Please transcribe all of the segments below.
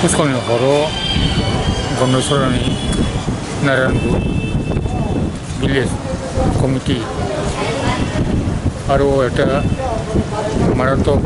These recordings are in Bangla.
কুচকনি হরো গণেশ্বরানী নারায়ণপুর ভিলেজ কমিটি আরও একটা মারাত্মক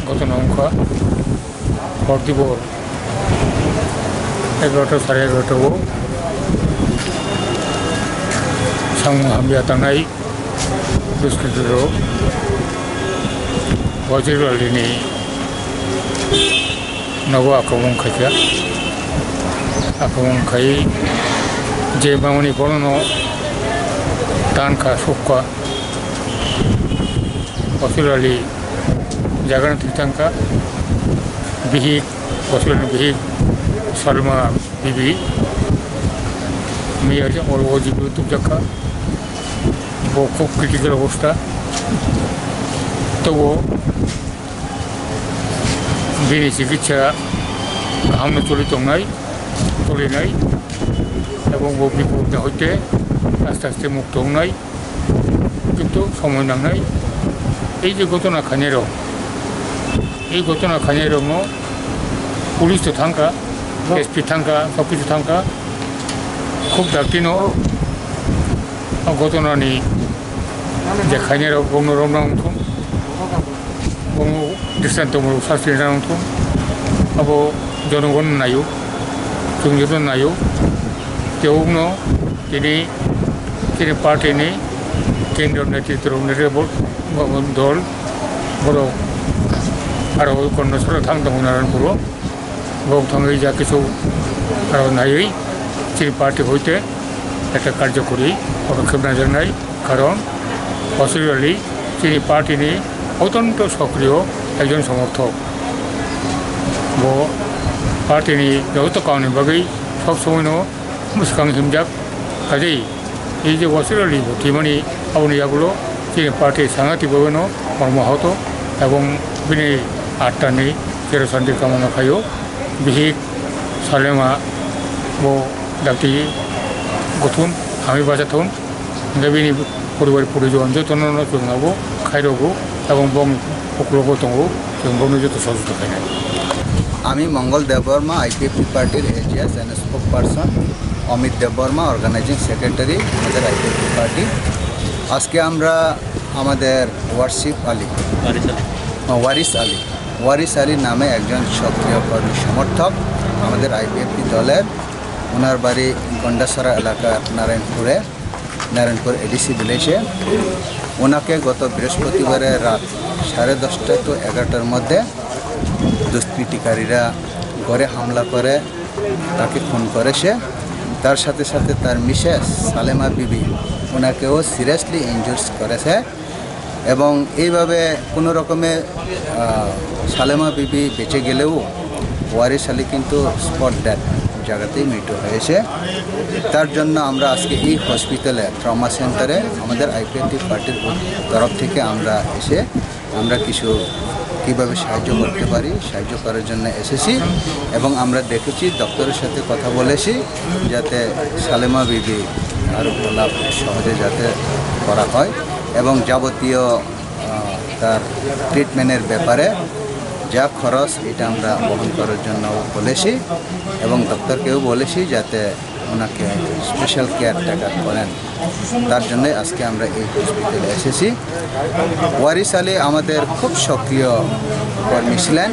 ঘটনা অঙ্কা হরদিবর 11টা সাড়ে 11টাও 상무 함비아 땅나이 루스키드로 어제를 알리니 너와 아까운 카자 아프문카이 제방원이 보는 단카 속과 어슬랄리 자가는 특단카 비히 어슬랄리 비히 살마 비비 미야자 올고지부 뚝자카 वो खूब क्रिटिकल अवस्था तो वो बिनि चिकित्सा गाहामनो चलिनाय এবং वो বিপদে হইতে আস্তে আস্তে মুক্ত হনাय কিন্তু সময় নাংনাय এই যে ঘটনা খানেরও এই ঘটনা খানেরও পুলিশ তো থাকা এসপি থাকা সব কিছু থাকা খুব দাকিনো ঘটনানি যে খাইনেরাव बुंनो रोंनांगौ बुंनो दृष्टान्तमूलक शास्ति होनांगौ अब जनगण नायो जों नायो तेवनो दिनै पार्टीनि केन्द्रीय नेतृत्व दल बर' आरो कन्नसरा थांदोंमोन आरो बर' बाव थाङै जा কিছু आरो नायै जोंनि पार्टी হইতে একটা কার্যকরী পদক্ষেপ নেওয়া নাই কারণ অসিরালি তিনি পার্টিনি অত্যন্ত সক্রিয় একজন সমর্থক ও পার্টিনি যত কারণে বাকি সবসময় মুসকাং হিমজাক কাজেই এই যে অসিরালি ভর্তিমানি আউনিয়াগুলো তিনি পার্টির সাংঘাতিকভাবে মর্মাহত এবং বিনি আটটানি যেরো শান্তি কামনা খাইও বিহিক সালেমা ও দাবি গঠন আমি বাঁচাথন বিনি পরিবার পরিজন যতন जोंनावबो खायर'बो এবং बं अक्लबो दङ जों बावनो যত সহযোগিতা খাইनाय আমি মঙ্গল দেববর্মা আইপিএফটি পার্টির AGS and spokesperson Amit Debbarma organising secretary আমাদের আইপিএফটি পার্টি আজকে আমরা আমাদের ওয়ারিস আলী নামে একজন সক্রিয় কর্মী সমর্থক আমাদের আইপিএফটি দলের ওনার বাড়ি গন্ডাছড়া এলাকার নারায়ণপুর এডিসি ভিলেজে ওনাকে গত বৃহস্পতিবারের রাত 10:30 to 11টার মধ্যে দুষ্কৃতিকারীরা ঘরে হামলা করে তাকে খুন করেছে তার সাথে সাথে তার মিসেস সালেমা বিবি ওনাকেও সিরিয়াসলি ইনজুরড করেছে এবং এইভাবে কোনো রকমে সালেমা বিবি বেঁচে গেলেও ওয়ারিস আলী কিন্তু স্পট ডেথ জায়গাতেই মৃত্যু হয়েছে তার জন্য আমরা আজকে এই হসপিটালে ট্রমা সেন্টারে আমাদের আইপিএফটি পার্টির তরফ থেকে আমরা এসে আমরা কিছু কীভাবে সাহায্য করতে পারি সাহায্য করার জন্য এসেছি এবং আমরা দেখেছি ডক্টরের সাথে কথা বলেছি যাতে সালেমা বিবি আরও লাভ সহজে যাতে করা হয় এবং যাবতীয় তার ট্রিটমেন্টের ব্যাপারে যা খরচ এটা আমরা বহন করার জন্য বলেছি এবং ডক্টরকেও বলেছি যাতে ওনাকে স্পেশাল কেয়ার টেকার করেন তার জন্যই আজকে আমরা এই হসপিটালে এসেছি ওয়ারিস আলী আমাদের খুব সক্রিয় কর্মী ছিলেন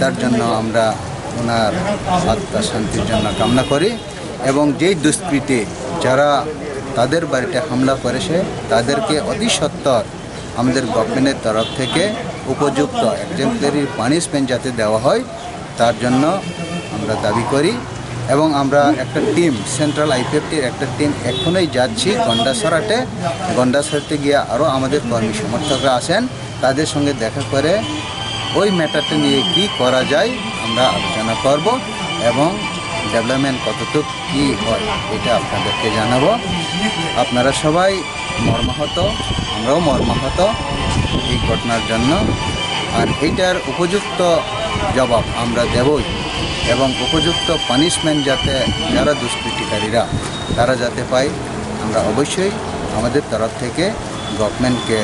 তার জন্য আমরা ওনার আত্মা শান্তির জন্য কামনা করি এবং যেই দুষ্কৃতী যারা তাদের বাড়িতে হামলা করেছে তাদেরকে অতি সত্বর আমাদের গভর্নমেন্টের তরফ থেকে উপযুক্ত এক্সাম্পলারি পানিশমেন্ট যাতে দেওয়া হয় তার জন্য আমরা দাবি করি এবং আমরা একটা টিম সেন্ট্রাল আইপিএফটির একটা টিম এখনই যাচ্ছি গন্ডাছড়াতে গিয়ে আরও আমাদের কর্মী সমর্থকরা আছেন তাদের সঙ্গে দেখা করে ওই ম্যাটারটা নিয়ে কি করা যায় আমরা আলোচনা করব এবং ডেভেলপমেন্ট কতটুকু কী হয় এটা আপনাদেরকে জানাবো আপনারা সবাই মর্মাহত আমরাও মর্মাহত এই ঘটনার জন্য আর এইটার উপযুক্ত জবাব আমরা দেবই এবং উপযুক্ত পানিশমেন্ট যাতে যারা দুষ্কৃতিকারীরা তারা যাতে পায় আমরা অবশ্যই আমাদের তরফ থেকে গভর্নমেন্টকে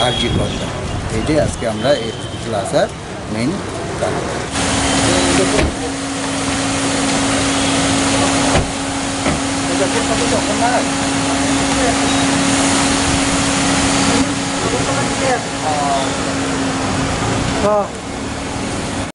আর্জি করব এইটাই আজকে আমরা এই হসপিটালে আসার মেইন কারণ Oh.